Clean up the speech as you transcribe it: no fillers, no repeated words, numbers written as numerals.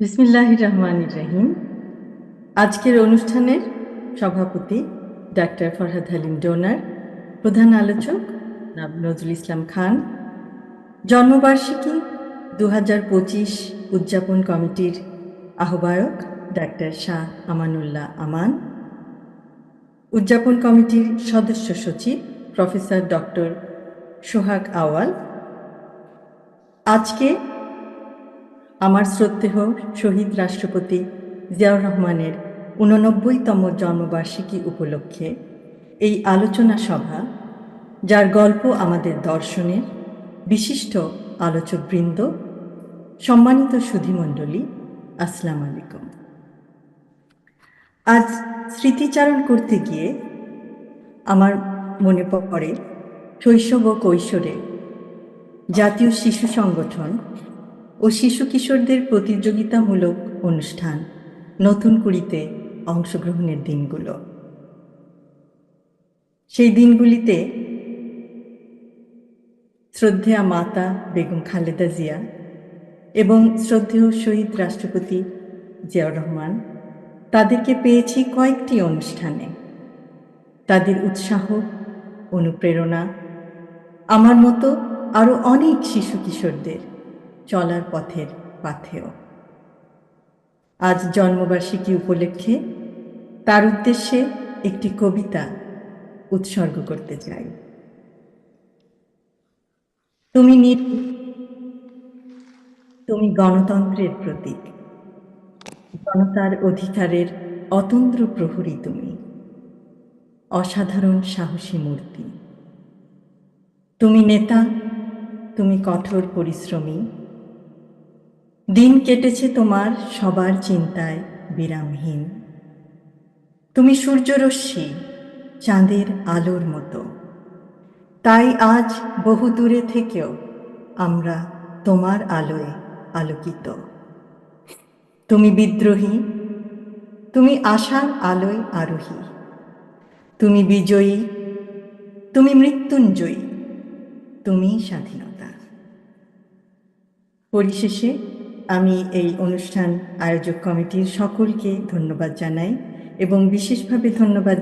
বিসমিল্লাহির রহমানির রহিম। আজকের অনুষ্ঠানের সভাপতি ডাক্তার ফরহাদ হালিম ডোনার, প্রধান আলোচক নজরুল ইসলাম খান, জন্মবার্ষিকী 2025 উদযাপন কমিটির আহ্বায়ক ডাক্তার শাহ আমানুল্লাহ আমান, উদযাপন কমিটির সদস্য সচিব প্রফেসর ডক্টর সোহাগ আওয়াল। আজকে আমার শ্রদ্ধেয় শহীদ রাষ্ট্রপতি জিয়াউর রহমানের 89তম জন্মবার্ষিকী উপলক্ষে এই আলোচনা সভা, যার গল্প আমাদের দর্শনের বিশিষ্ট আলোচকবৃন্দ, সম্মানিত সুধীমণ্ডলী, আসসালামু আলাইকুম। আজ স্মৃতিচারণ করতে গিয়ে আমার মনে পড়ে শৈশব ও কৈশোরে জাতীয় শিশু সংগঠন ও শিশু কিশোরদের প্রতিযোগিতামূলক অনুষ্ঠান নতুন কুড়িতে অংশগ্রহণের দিনগুলো। সেই দিনগুলিতে শ্রদ্ধেয়া মাতা বেগম খালেদা জিয়া এবং শ্রদ্ধেয় শহীদ রাষ্ট্রপতি জিয়াউর রহমান, তাদেরকে পেয়েছি কয়েকটি অনুষ্ঠানে। তাদের উৎসাহ, অনুপ্রেরণা আমার মতো আরও অনেক শিশু কিশোরদের চলার পথের পাথেয়। আজ জন্মবার্ষিকী উপলক্ষে তার উদ্দেশ্যে একটি কবিতা উৎসর্গ করতে চাই। তুমি গণতন্ত্রের প্রতীক, জনতার অধিকারের অতন্দ্র প্রহরী। তুমি অসাধারণ সাহসী মূর্তি। তুমি নেতা, তুমি কঠোর পরিশ্রমী। দিন কেটেছে তোমার সবার চিন্তায় বিরামহীন। তুমি সূর্যরশ্মি, চাঁদের আলোর মতো। তাই আজ বহু দূরে থেকেও আমরা তোমার আলোয় আলোকিত। তুমি বিদ্রোহী, তুমি আশার আলোয় আরোহী। তুমি বিজয়ী, তুমি মৃত্যুঞ্জয়ী, তুমি স্বাধীনতা। পরিশেষে আমি এই অনুষ্ঠান আয়োজক কমিটির সকলকে ধন্যবাদ জানাই এবং বিশেষভাবে ধন্যবাদ জানাই